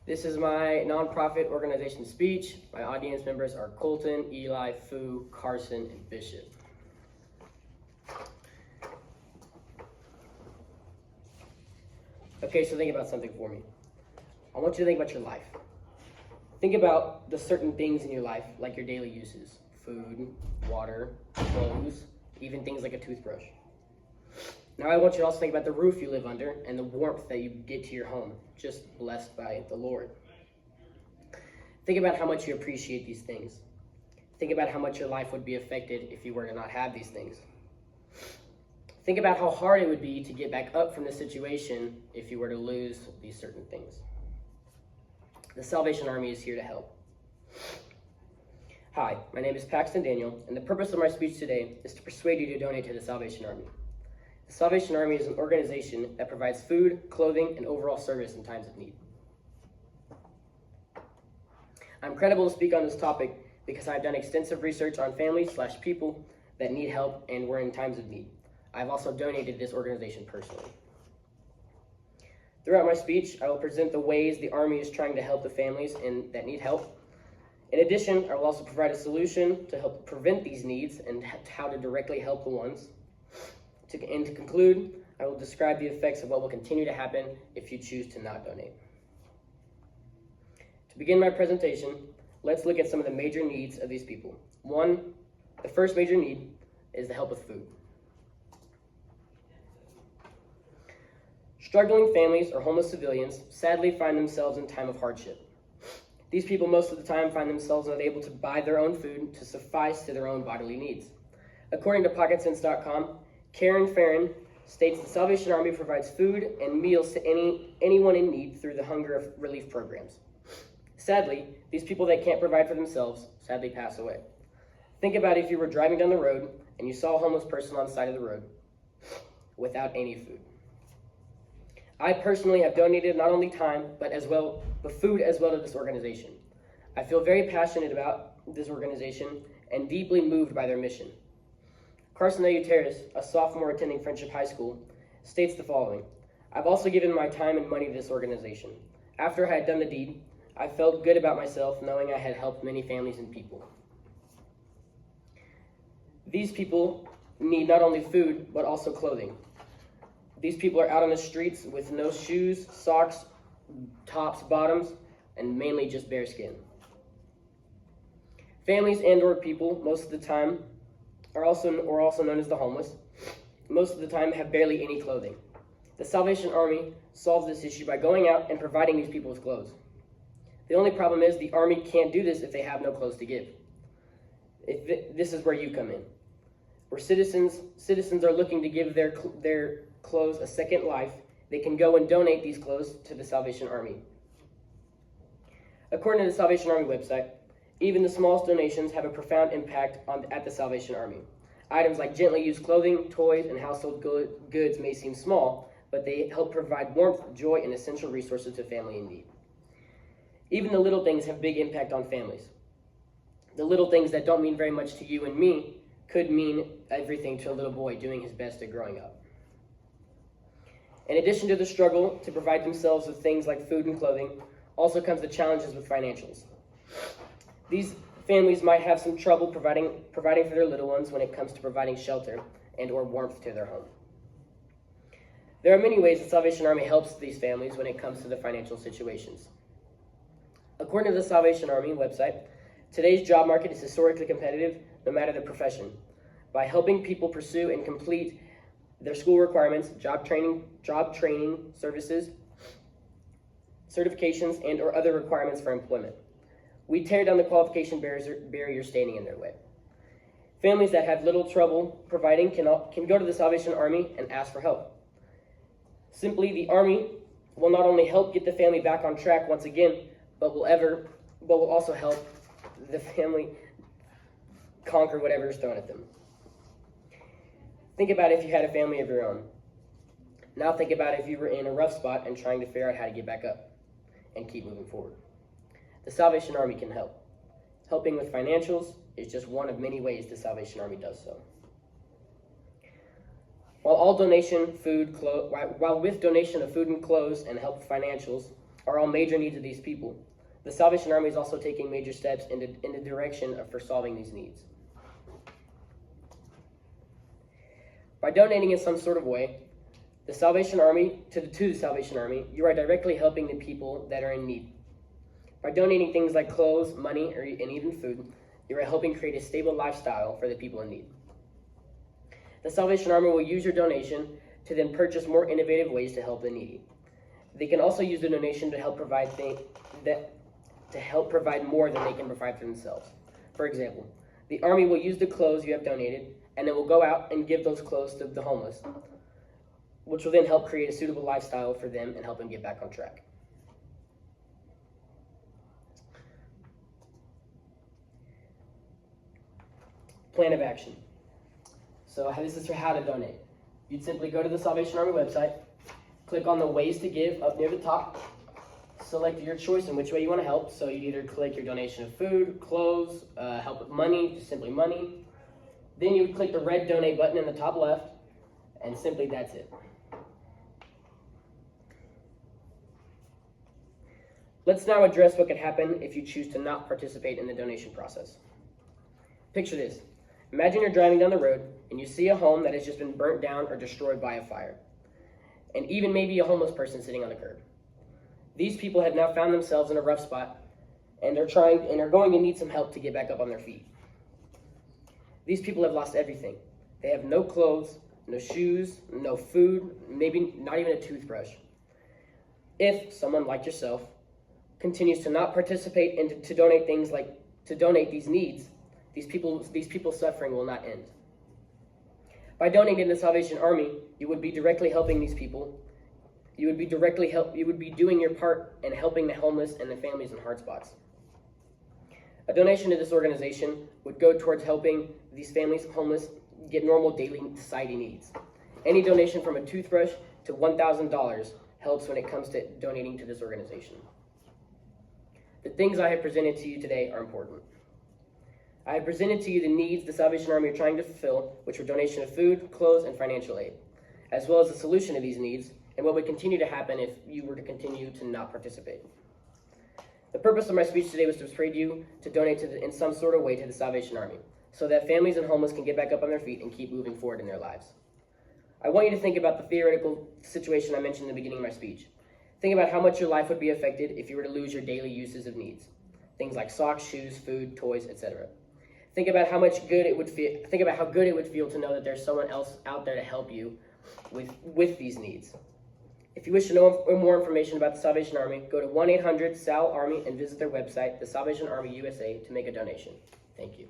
This is my nonprofit organization speech. My audience members are Colton, Eli, Fu, Carson, and Bishop. Okay, so think about something for me. I want you to think about your life. Think about the certain things in your life, like your daily uses: food, water, clothes, even things like a toothbrush. Now I want you to also think about the roof you live under and the warmth that you get to your home, just blessed by the Lord. Think about how much you appreciate these things. Think about how much your life would be affected if you were to not have these things. Think about how hard it would be to get back up from the situation if you were to lose these certain things. The Salvation Army is here to help. Hi, my name is Paxton Daniel, and the purpose of my speech today is to persuade you to donate to the Salvation Army. The Salvation Army is an organization that provides food, clothing, and overall service in times of need. I'm credible to speak on this topic because I've done extensive research on families/people that need help and were in times of need. I've also donated to this organization personally. Throughout my speech, I will present the ways the Army is trying to help the families that need help. In addition, I will also provide a solution to help prevent these needs and how to directly help the ones. To conclude, I will describe the effects of what will continue to happen if you choose to not donate. To begin my presentation, let's look at some of the major needs of these people. The first major need is the help with food. Struggling families or homeless civilians sadly find themselves in time of hardship. These people most of the time find themselves unable to buy their own food to suffice to their own bodily needs. According to PocketSense.com, Karen Farron states the Salvation Army provides food and meals to anyone in need through the hunger relief programs. Sadly, these people that can't provide for themselves sadly pass away. Think about if you were driving down the road and you saw a homeless person on the side of the road without any food. I personally have donated not only time, but food as well to this organization. I feel very passionate about this organization and deeply moved by their mission. Carson Ayuteris, a sophomore attending Friendship High School, states the following: I've also given my time and money to this organization. After I had done the deed, I felt good about myself knowing I had helped many families and people. These people need not only food, but also clothing. These people are out on the streets with no shoes, socks, tops, bottoms, and mainly just bare skin. Families and/or people, most of the time, are also known as the homeless, most of the time have barely any clothing. The Salvation Army solves this issue by going out and providing these people with clothes. The only problem is the Army can't do this if they have no clothes to give. This is where you come in. Where citizens are looking to give their clothes a second life, they can go and donate these clothes to the Salvation Army. According to the Salvation Army website, even the smallest donations have a profound impact at the Salvation Army. Items like gently used clothing, toys, and household goods may seem small, but they help provide warmth, joy, and essential resources to family in need. Even the little things have big impact on families. The little things that don't mean very much to you and me could mean everything to a little boy doing his best at growing up. In addition to the struggle to provide themselves with things like food and clothing, also comes the challenges with financials. These families might have some trouble providing for their little ones when it comes to providing shelter and/or warmth to their home. There are many ways the Salvation Army helps these families when it comes to the financial situations. According to the Salvation Army website, today's job market is historically competitive no matter the profession. By helping people pursue and complete their school requirements, job training services, certifications, and/or other requirements for employment, we tear down the qualification barrier standing in their way. Families that have little trouble providing can go to the Salvation Army and ask for help. Simply, the Army will not only help get the family back on track once again, but will also help the family conquer whatever is thrown at them. Think about if you had a family of your own. Now think about if you were in a rough spot and trying to figure out how to get back up and keep moving forward. The Salvation Army can help. Helping with financials is just one of many ways the Salvation Army does so. While with donation of food and clothes and help with financials, are all major needs of these people. The Salvation Army is also taking major steps in the direction for solving these needs. By donating in some sort of way, the Salvation Army to the Salvation Army, you are directly helping the people that are in need. By donating things like clothes, money, and even food, you are helping create a stable lifestyle for the people in need. The Salvation Army will use your donation to then purchase more innovative ways to help the needy. They can also use the donation to help provide more than they can provide for themselves. For example, the Army will use the clothes you have donated, and then will go out and give those clothes to the homeless, which will then help create a suitable lifestyle for them and help them get back on track. Plan of action. So this is for how to donate. You'd simply go to the Salvation Army website, click on the ways to give up near the top, select your choice in which way you want to help. So you'd either click your donation of food, clothes, help with money, just simply money. Then you would click the red donate button in the top left, and simply that's it. Let's now address what could happen if you choose to not participate in the donation process. Picture this. Imagine you're driving down the road and you see a home that has just been burnt down or destroyed by a fire, and even maybe a homeless person sitting on the curb. These people have now found themselves in a rough spot, and are going to need some help to get back up on their feet. These people have lost everything. They have no clothes, no shoes, no food, maybe not even a toothbrush. If someone like yourself continues to not participate and to donate these needs, these people's suffering will not end. By donating to the Salvation Army, you would be directly helping these people. You would be doing your part in helping the homeless and the families in hard spots. A donation to this organization would go towards helping these families homeless get normal daily society needs. Any donation from a toothbrush to $1,000 helps when it comes to donating to this organization. The things I have presented to you today are important. I have presented to you the needs the Salvation Army are trying to fulfill, which are donation of food, clothes, and financial aid, as well as the solution to these needs and what would continue to happen if you were to continue to not participate. The purpose of my speech today was to persuade you to donate in some sort of way to the Salvation Army, so that families and homeless can get back up on their feet and keep moving forward in their lives. I want you to think about the theoretical situation I mentioned in the beginning of my speech. Think about how much your life would be affected if you were to lose your daily uses of needs, things like socks, shoes, food, toys, etc. Think about how good it would feel to know that there's someone else out there to help you with these needs. If you wish to know more information about the Salvation Army, go to 1-800-SAL-ARMY and visit their website, the Salvation Army USA, to make a donation. Thank you.